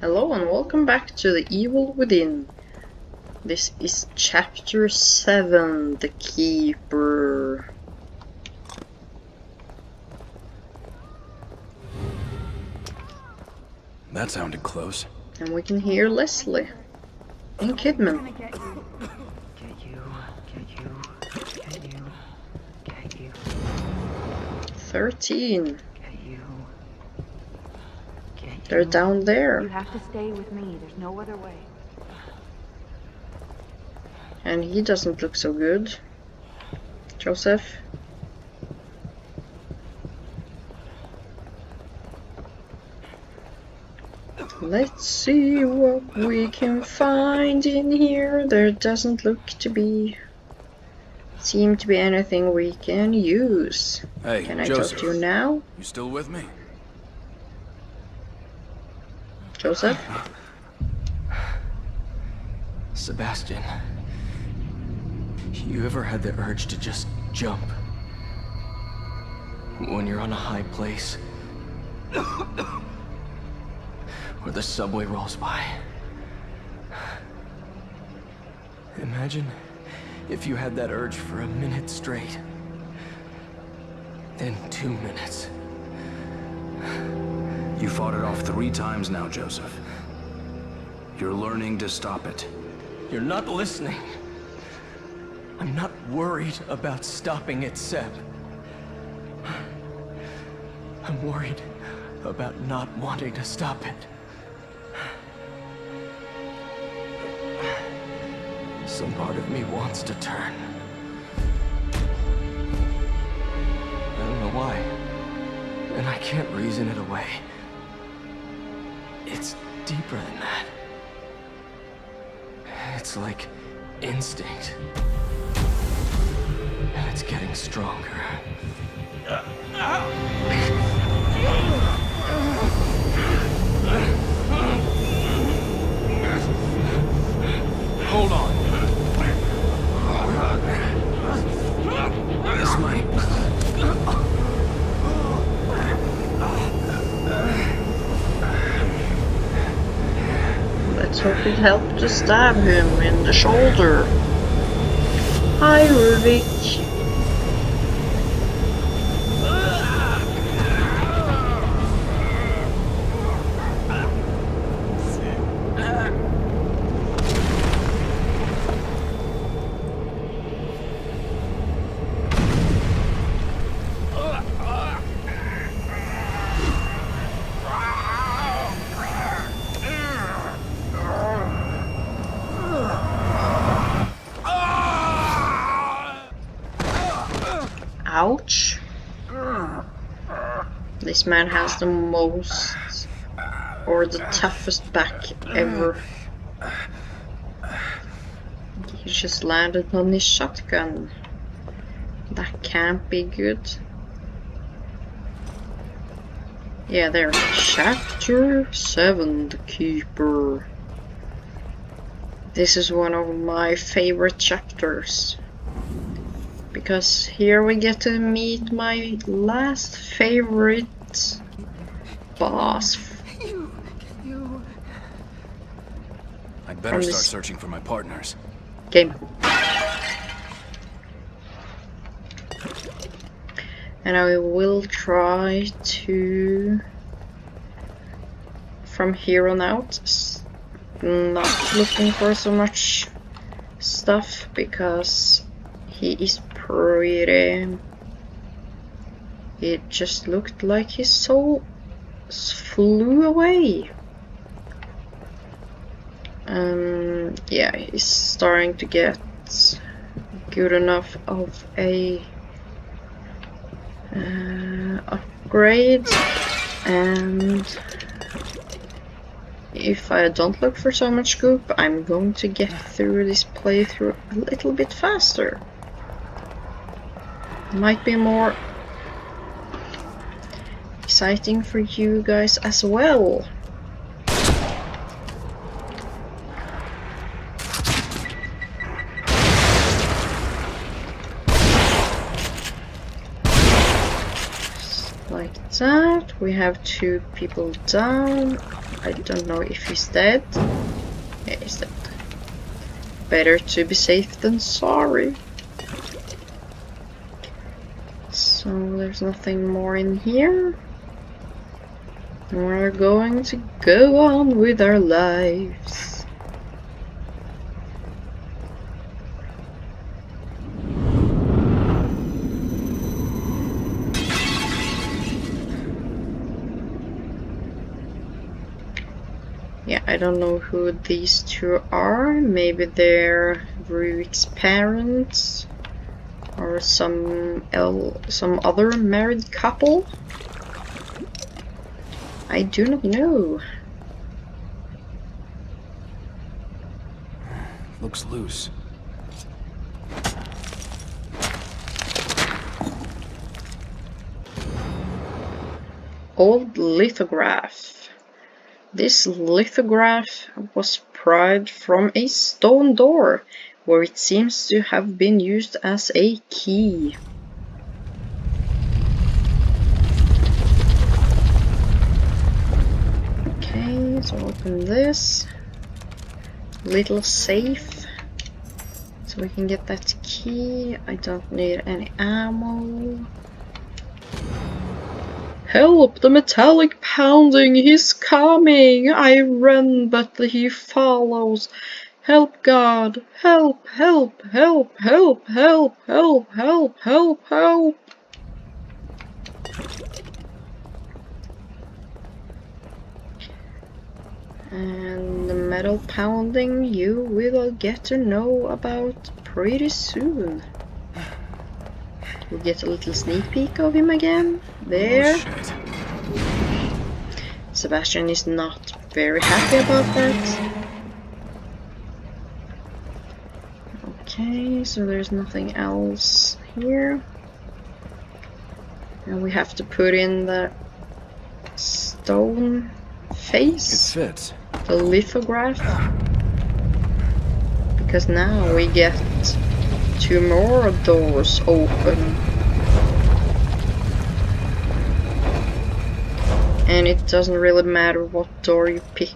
Hello and welcome back to The Evil Within. This is Chapter 7, The Keeper. That sounded close. And we can hear Leslie and Kidman. Get you. 13. Get you. They're down You there. have to stay with me. There's no other way. And he doesn't look so good. Joseph. Let's see what we can find in here. There doesn't seem to be anything we can use. Hey, Can I Joseph. talk to you now? You still with me? Joseph? Sebastian, you ever had the urge to just jump? When you're on a high place? Or the subway rolls by? Imagine if you had that urge for a minute straight. Then 2 minutes. You fought it off 3 times now, Joseph. You're learning to stop it. You're not listening. I'm not worried about stopping it, Seb. I'm worried about not wanting to stop it. Some part of me wants to turn. I don't know why. And I can't reason it away. It's deeper than that. It's like instinct. And it's getting stronger. Hold on. This might... Let's hope it helped to stab him in the shoulder. Hi, Ruvik. Ouch. This man has the most, or the toughest back ever. He just landed on his shotgun. That can't be good. Yeah, there. Chapter 7, The Keeper. This is one of my favorite chapters. Because here we get to meet my last favorite boss. I'd better start searching for my partners. Game. And I will try to, from here on out, not looking for so much stuff, because he is pretty... It just looked like his soul flew away. Yeah, he's starting to get good enough of a upgrade, and if I don't look for so much goop, I'm going to get through this playthrough a little bit faster. Might be more exciting for you guys as well. Like that. We have 2 people down. I don't know if he's dead. Yeah, he's dead. Better to be safe than sorry. So there's nothing more in here. We're going to go on with our lives. Yeah, I don't know who these 2 are. Maybe they're Ruik's parents or some other married couple. I do not know. Looks loose. Old lithograph. This lithograph was pried from a stone door, where it seems to have been used as a key. Okay, so open this little safe so we can get that key. I don't need any ammo. Help! The metallic pounding! He's coming! I run, but he follows. Help, God! Help! Help! Help! Help! Help! Help! Help! Help! Help! And the metal pounding you will get to know about pretty soon. We'll get a little sneak peek of him again. There. Oh, shit. Sebastian is not very happy about that. Okay, so there's nothing else here. And we have to put in the stone It face, fits. the lithograph. Because now we get 2 more doors open. And it doesn't really matter what door you pick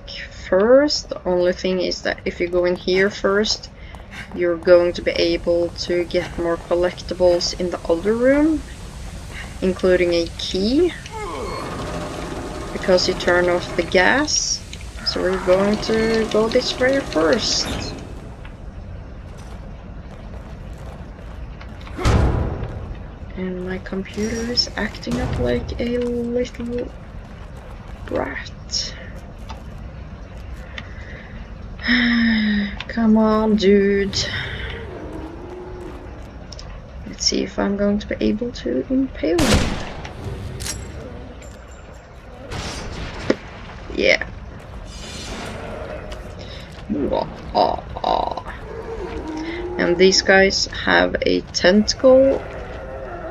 first. The only thing is that if you go in here first, you're going to be able to get more collectibles in the other room, including a key, because you turn off the gas. So we're going to go this way first. And my computer is acting up like a little brat. Come on, dude. Let's see if I'm going to be able to impale him. Yeah. And these guys have a tentacle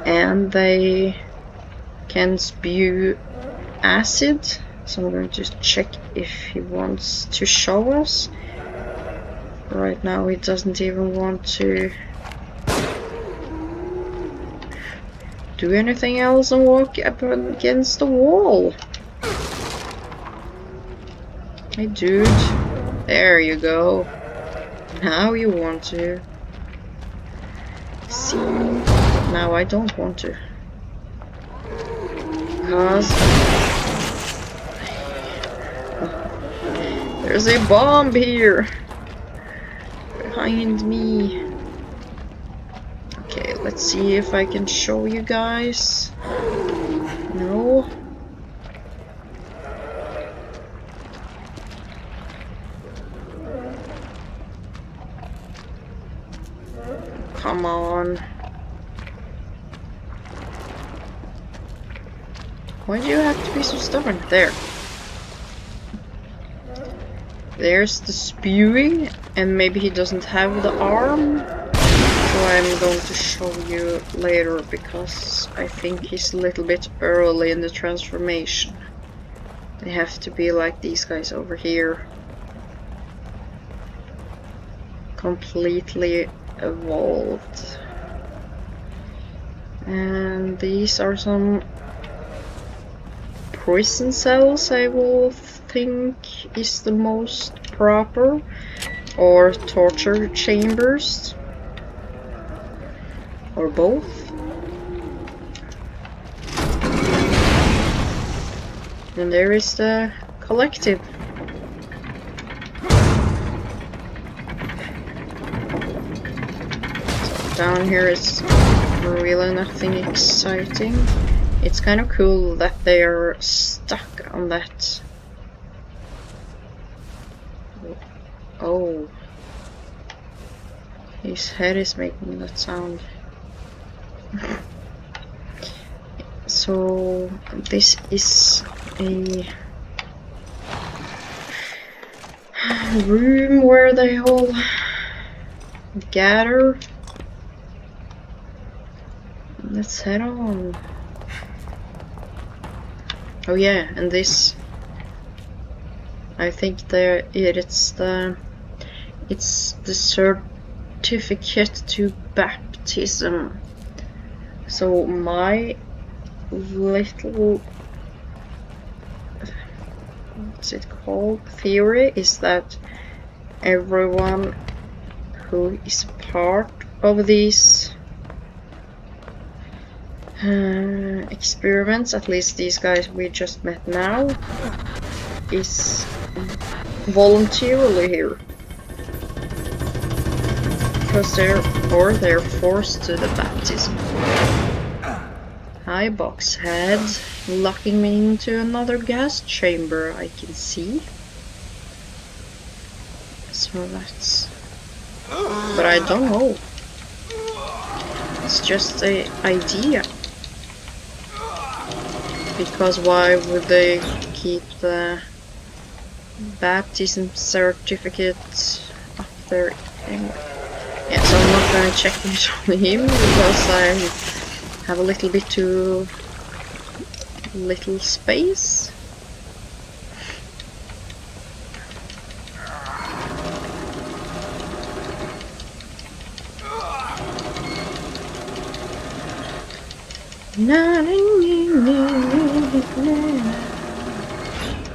and they can spew acid. So I'm going to check if he wants to show us. Right now he doesn't even want to do anything else and walk up against the wall. Hey dude, there you go. Now you want to. See, now I don't want to. Because there's a bomb here behind me. Okay, let's see if I can show you guys. No. Come on. Why do you have to be so stubborn? There. There's the spewing, and maybe he doesn't have the arm. So I'm going to show you later, because I think he's a little bit early in the transformation. They have to be like these guys over here. Completely evolved. And these are some prison cells, I will think is the most proper, or torture chambers, or both. And there is the collective. So down here is really nothing exciting. It's kind of cool that they are stuck on that. Oh. His head is making that sound. So this is a room where they all gather. Let's head on. Oh yeah, and this, I think it's the certificate to baptism. So my little, what's it called, theory is that everyone who is part of these experiments, at least these guys we just met now, is voluntarily here. Because they're forced to the baptism. Hi, Boxhead. Locking me into another gas chamber, I can see. So that's... But I don't know. It's just an idea. Because why would they keep the baptism certificate up there anyway? Yeah, so I'm not gonna check it on him because I have a little bit too little space.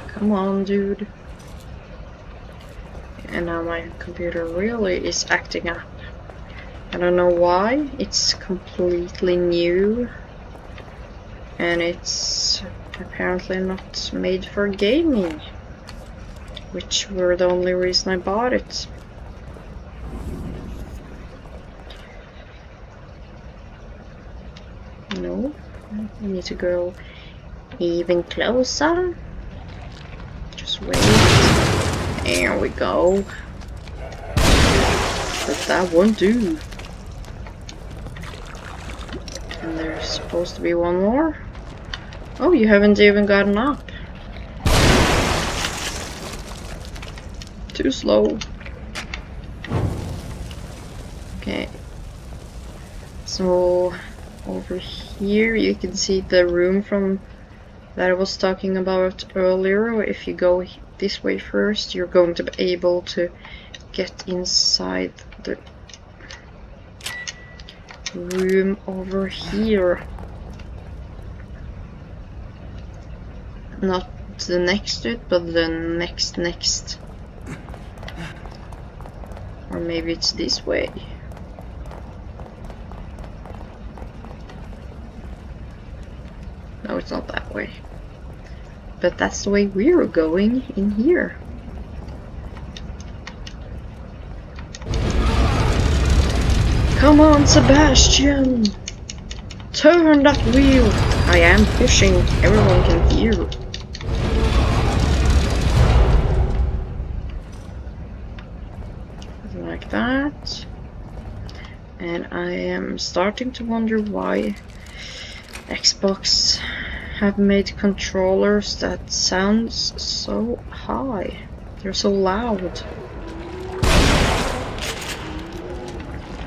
Come on, dude. And now my computer really is acting up. I don't know why. It's completely new. And it's apparently not made for gaming. Which were the only reason I bought it. No, I need to go even closer. Just wait. There we go. But that won't do. And there's supposed to be one more. Oh, you haven't even gotten up. Too slow. Okay. So over here you can see the room from that I was talking about earlier. If you go this way first, you're going to be able to get inside the room over here. Not the next to it, but the next. Or maybe it's this way. No, it's not that way. But that's the way we're going in here. Come on, Sebastian! Turn that wheel! I am pushing, everyone can hear. Like that. And I am starting to wonder why Xbox have made controllers that sounds so high. They're so loud.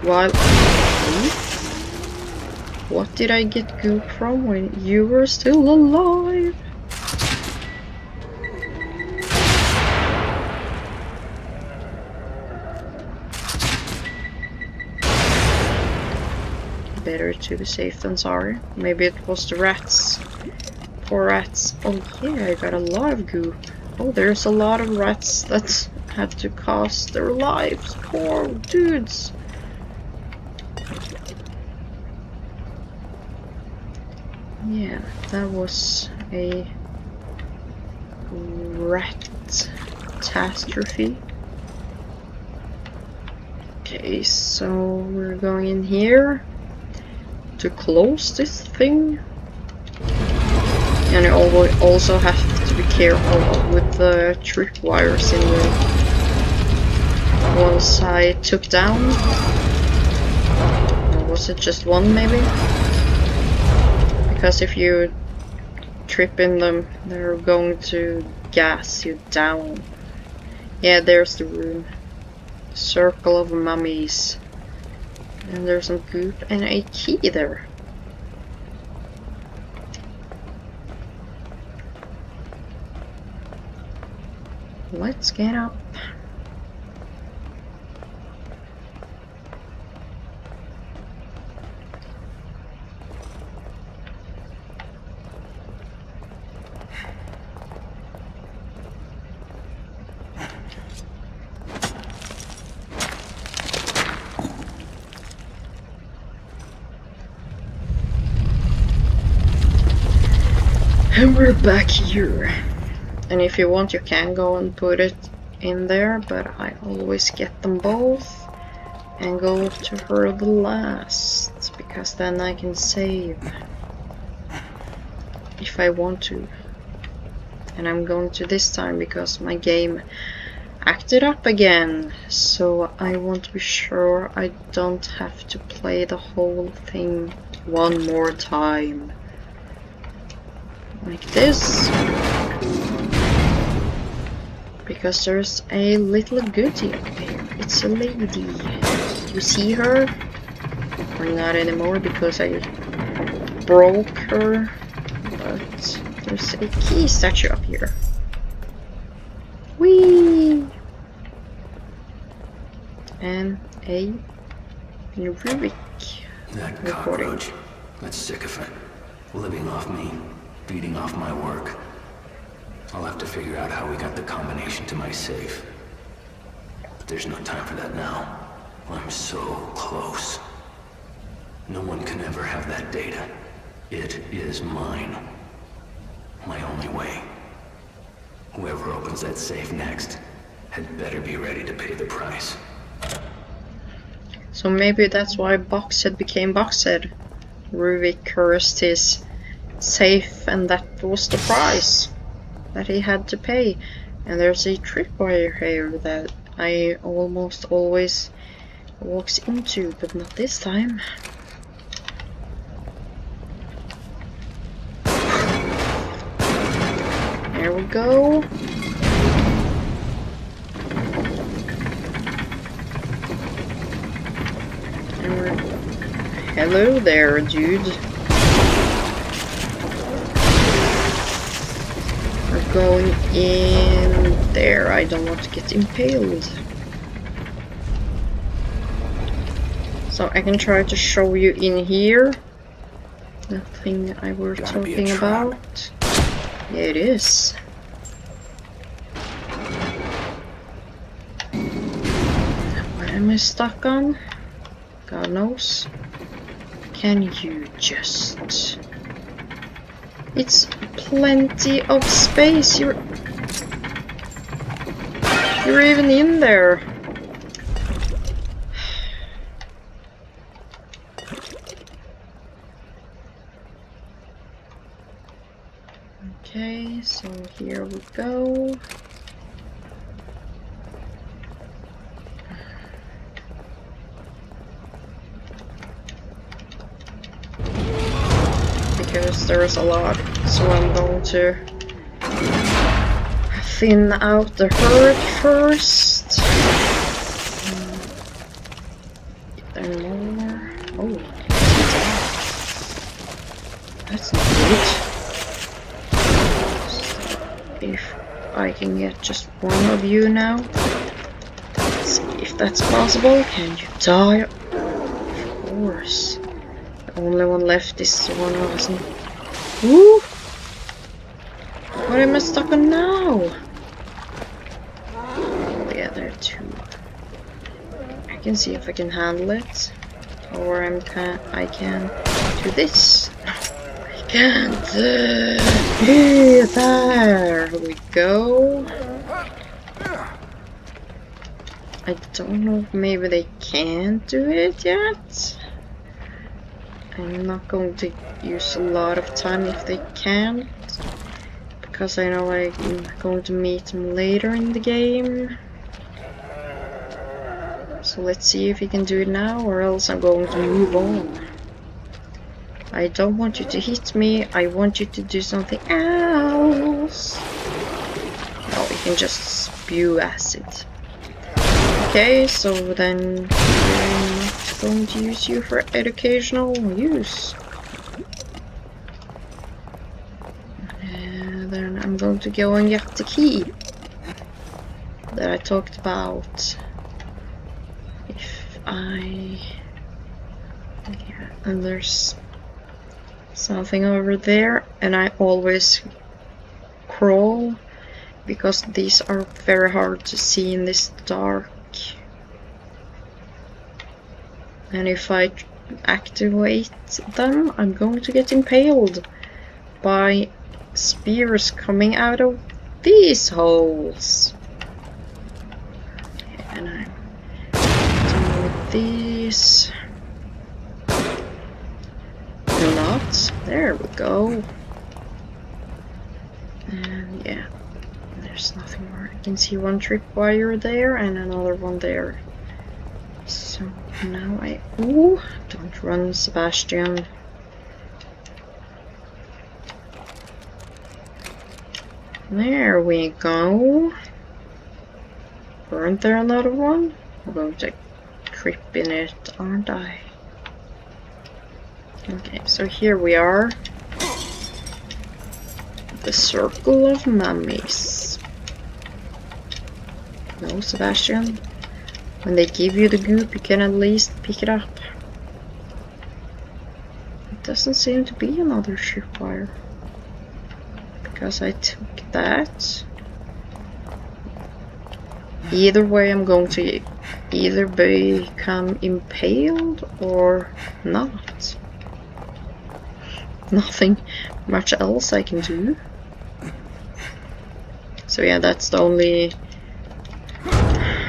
While what did I get goop from when you were still alive? Better to be safe than sorry. Maybe it was the rats Poor rats. Oh yeah, I got a lot of goop. Oh, there's a lot of rats that had to cost their lives. Poor dudes. Yeah, that was a rat catastrophe. Okay, so we're going in here to close this thing. And you also have to be careful with the tripwires in the ones I took down. Or was it just one maybe? Because if you trip in them, they're going to gas you down. Yeah, there's the room. Circle of mummies. And there's some goop and a key there. Let's get up. And we're back here. And if you want, you can go and put it in there, but I always get them both and go to her the last, because then I can save if I want to. And I'm going to this time because my game acted up again, so I want to be sure I don't have to play the whole thing one more time. Like this. Because there's a little goodie up here. It's a lady. You see her? Or not anymore because I broke her. But there's a key statue up here. Whee! And a Rubik That recording. cockroach. That sycophant. Living off me. Feeding off my work. I'll have to figure out how we got the combination to my safe. But there's no time for that now. I'm so close. No one can ever have that data. It is mine. My only way. Whoever opens that safe next had better be ready to pay the price. So maybe that's why Boxhead became Boxhead. Ruvik cursed his safe and that was the price that he had to pay. And there's a tripwire here that I almost always walks into, but not this time. There we go. And we're... Hello there, dude. We're going in there. I don't want to get impaled. So I can try to show you in here the thing I were Gotta be a talking trap. about. Yeah, it is. What am I stuck on? God knows. Can you just... It's plenty of space. You're even in there. Okay, so here we go. Because there's a lot, so I'm going to thin out the herd first. Get there more. Oh, that's not good. If I can get just one of you now. Let's see if that's possible. Can you die? Of course. The only one left is one of us. Woo! What am I stuck on now? Oh yeah, there are two. I can see if I can handle it. Or I can do this. I can't. There we go. I don't know if maybe they can't do it yet. I'm not going to use a lot of time if they can't, because I know I'm going to meet them later in the game. So let's see if you can do it now, or else I'm going to move on. I don't want you to hit me, I want you to do something else. No, you can just spew acid. Okay, so then I'm not going to use you for educational use. And then I'm going to go and get the key that I talked about. Yeah, and there's something over there, and I always crawl because these are very hard to see in this dark. And if I activate them, I'm going to get impaled by spears coming out of these holes. And I'm done with these. Not. There we go. And yeah, there's nothing more. I can see one tripwire there and another one there. So now ooh, don't run, Sebastian. There we go. Weren't there another one? I'm going to trip in it, aren't I? Okay, so here we are. The circle of mummies. No, Sebastian. When they give you the goop, you can at least pick it up. It doesn't seem to be another tripwire. Because I took that. Either way, I'm going to either become impaled or not. Nothing much else I can do. So yeah, that's the only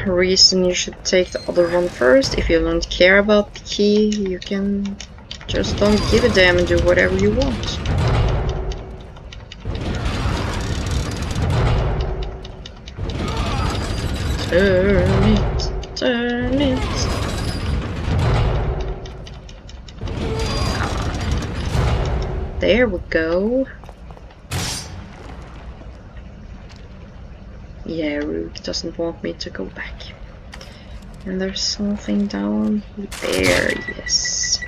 reason you should take the other one first. If you don't care about the key, you can just don't give a damn and do whatever you want. Turn it, turn it. There we go. Yeah, Rook doesn't want me to go back. And there's something down there, yes.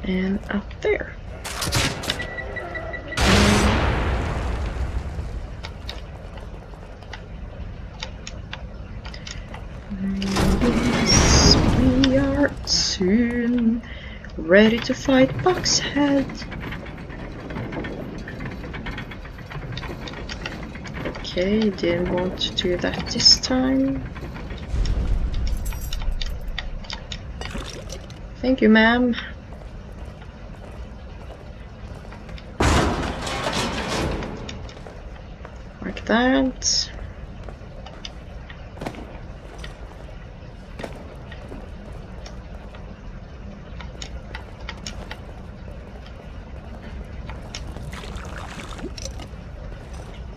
And up there. Yes, we are soon ready to fight Boxhead. Okay, didn't want to do that this time. Thank you, ma'am. Like that.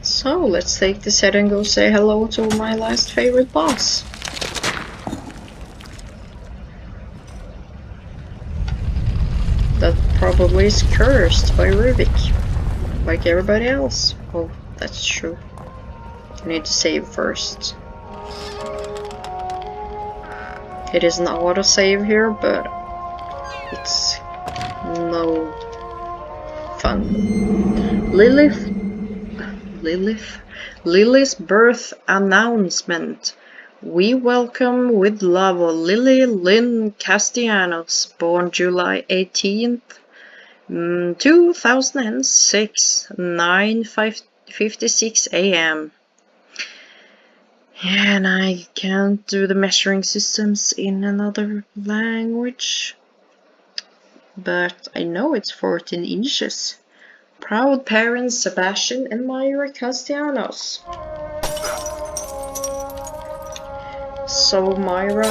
So let's take this head and go say hello to my last favorite boss. That probably is cursed by Rubik, like everybody else. Oh, that's true. I need to save first. It is an autosave here, but it's no fun. Lily's birth announcement. We welcome with love Lily Lynn Castellanos, born July 18th, 2006, 9:56 a.m. And I can't do the measuring systems in another language, but I know it's 14 inches. Proud parents Sebastian and Myra Castellanos. So Myra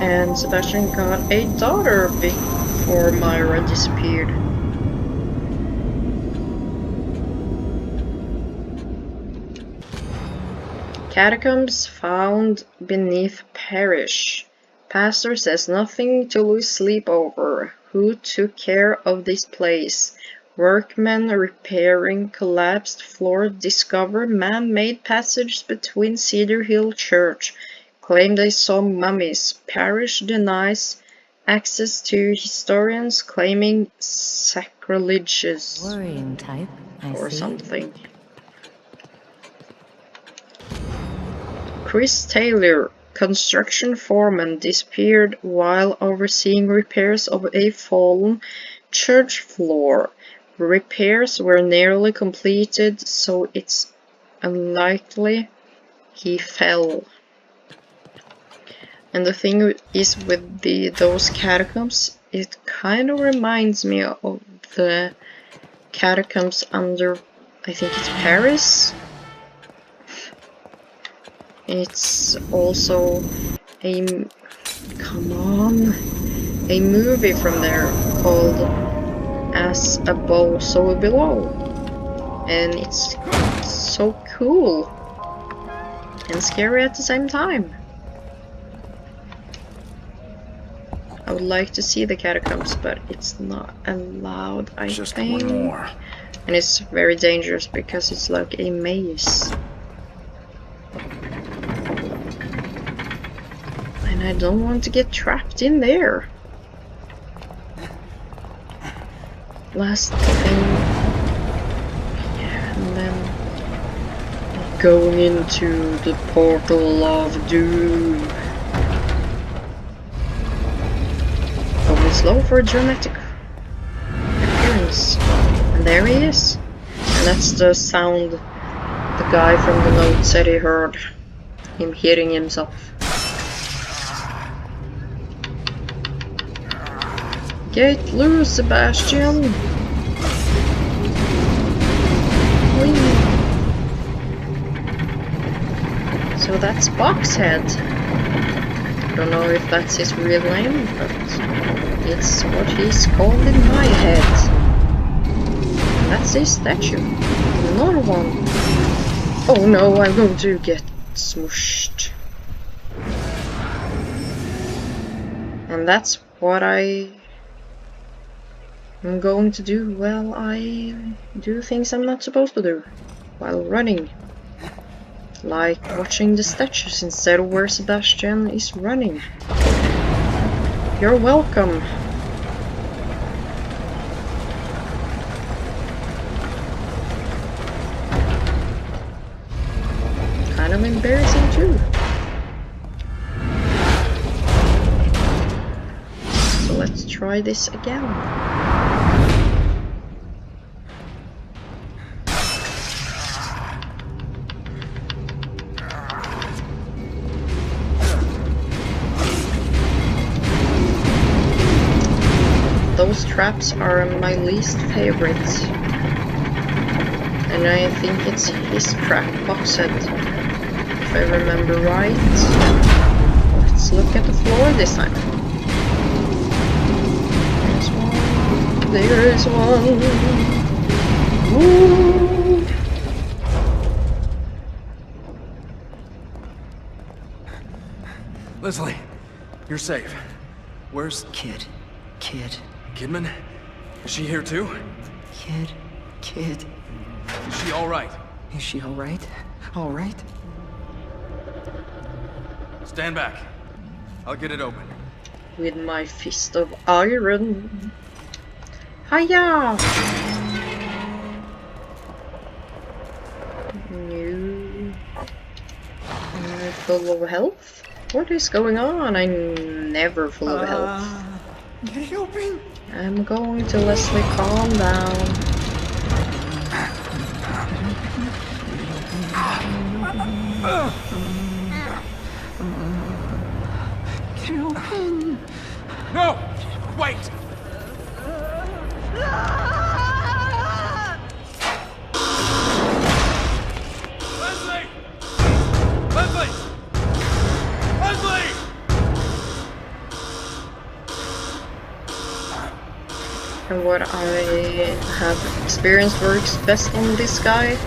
and Sebastian got a daughter before Myra disappeared. Catacombs found beneath parish. Pastor says nothing to lose sleep over. Who took care of this place? Workmen repairing collapsed floor discover man-made passage between Cedar Hill Church. Claim they saw mummies. Parish denies access to historians claiming sacrilegious Worrying type, I or see. something. Chris Taylor, construction foreman, disappeared while overseeing repairs of a fallen church floor. Repairs were nearly completed, so it's unlikely he fell. And the thing is with those catacombs, it kind of reminds me of the catacombs under, I think it's Paris. It's also a movie from there called As Above, So Below, and it's so cool and scary at the same time. I would like to see the catacombs, but it's not allowed, I Just think. one more. And it's very dangerous because it's like a maze. And I don't want to get trapped in there. Last thing. Yeah, and then going into the portal of doom. Going slow for a dramatic appearance. And there he is. And that's the sound the guy from the note said he heard. Him hitting himself. Get loose, Sebastian! Whee. So that's Boxhead. Don't know if that's his real name, but it's what he's called in my head. And that's his statue. Another one. Oh no, I'm going to get smushed. And that's what I'm going to do while I do things I'm not supposed to do while running. Like watching the statues instead of where Sebastian is running. You're welcome. Kind of embarrassing too. So let's try this again. Those traps are my least favorite. And I think it's his trap, Boxhead, if I remember right. Let's look at the floor this time. There's one. There is one. Ooh. Leslie, you're safe. Where's Kid. Kidman? Is she here too? Kid. Is she all right? Is she all right? All right? Stand back. I'll get it open. With my fist of iron. Hiya! You... Am I full of health? What is going on? I'm never full of health. Get it open! I'm going to Leslie, calm down. Get it open! No! Wait! Leslie! Leslie! Leslie! And what I have experienced works best on this guy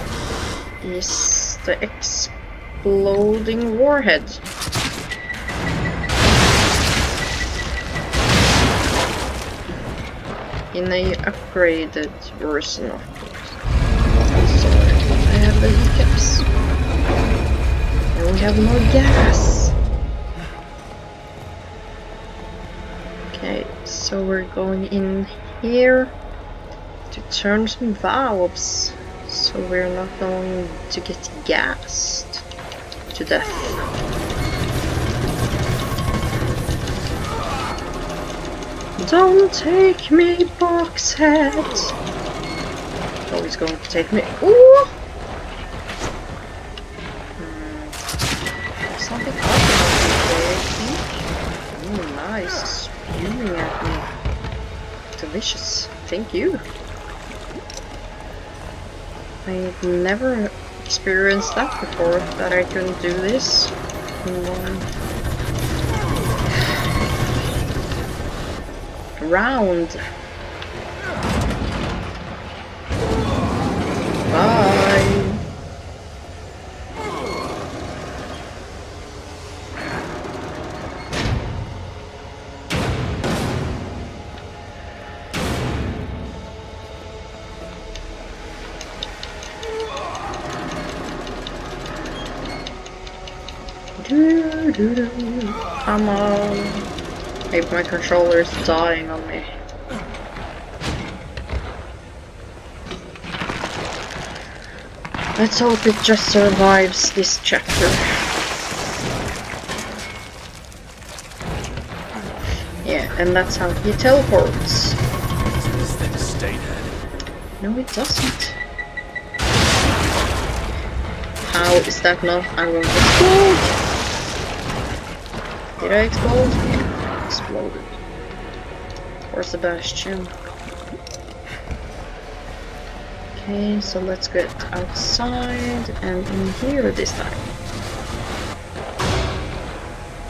is the exploding warhead. In a upgraded version, of course. Sorry, I have the hiccups. And we have more gas. Okay, so we're going in here to turn some valves, so we're not going to get gassed to death. Don't take me, box head. Oh, he's going to take me. Ooh! Something up there, I think. Ooh, nice. Spewing at me. Delicious. Thank you. I've never experienced that before, that I couldn't do this in one round. Bye. Come on. Maybe my controller is dying on me. Let's hope it just survives this chapter. Yeah, and that's how he teleports. This thing stay dead. No, it doesn't. How is that not? I won't explode! Did I explode? Yeah, exploded. Or Sebastian. Okay, so let's get outside and in here this time.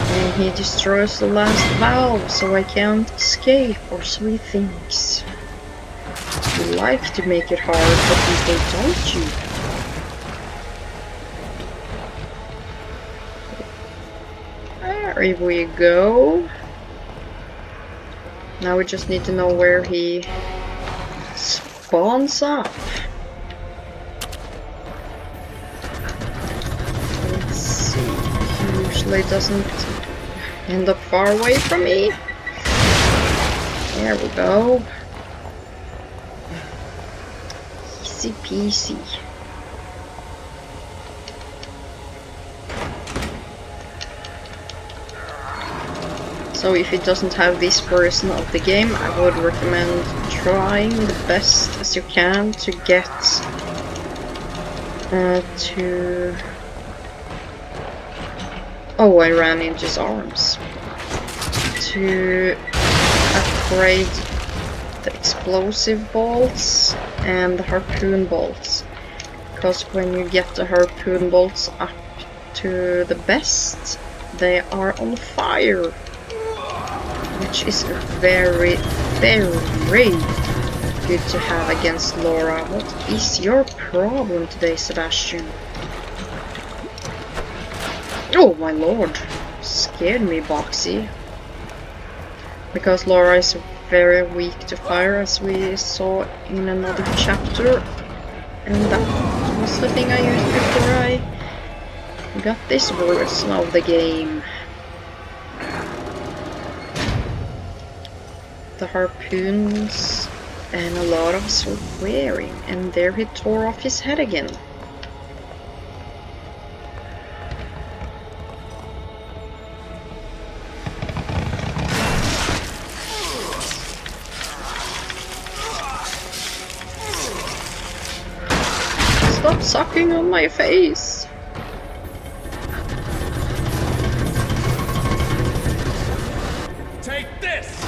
And he destroys the last valve, so I can't escape, or so he thinks. You like to make it hard for people, don't you? There we go. Now we just need to know where he spawns up. Let's see. He usually doesn't end up far away from me. There we go. Easy peasy. So if it doesn't have this version of the game, I would recommend trying the best as you can to get to... Oh, I ran into his arms. To upgrade the explosive bolts and the harpoon bolts. Because when you get the harpoon bolts up to the best, they are on fire. Which is very, very good to have against Laura. What is your problem today, Sebastian? Oh my lord, scared me, Boxy. Because Laura is very weak to fire, as we saw in another chapter. And that was the thing I used before I got this version of the game. The harpoons, and a lot of us were wearing, and there he tore off his head again. sucking on my face. Take this!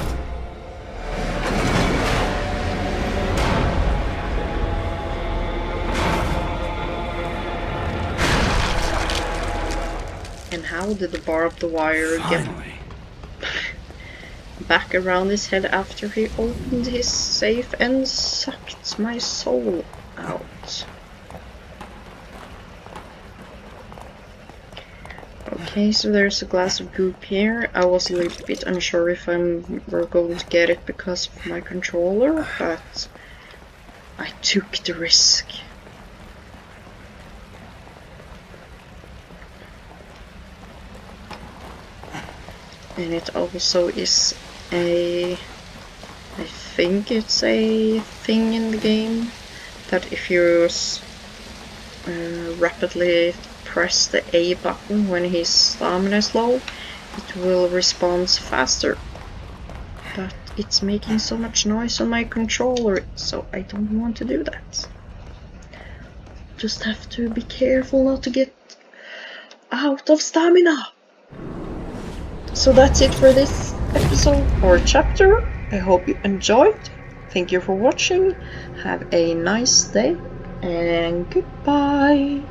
And how did the barbed wire get Finally. back around his head after he opened his safe and sucked my soul out? Okay, so there's a glass of goop here. I was a little bit unsure if we're going to get it because of my controller, but I took the risk. And it also is I think it's a thing in the game that if you rapidly press the A button when his stamina is low, it will respond faster. But it's making so much noise on my controller, so I don't want to do that. Just have to be careful not to get out of stamina. So that's it for this episode or chapter. I hope you enjoyed. Thank you for watching. Have a nice day and goodbye.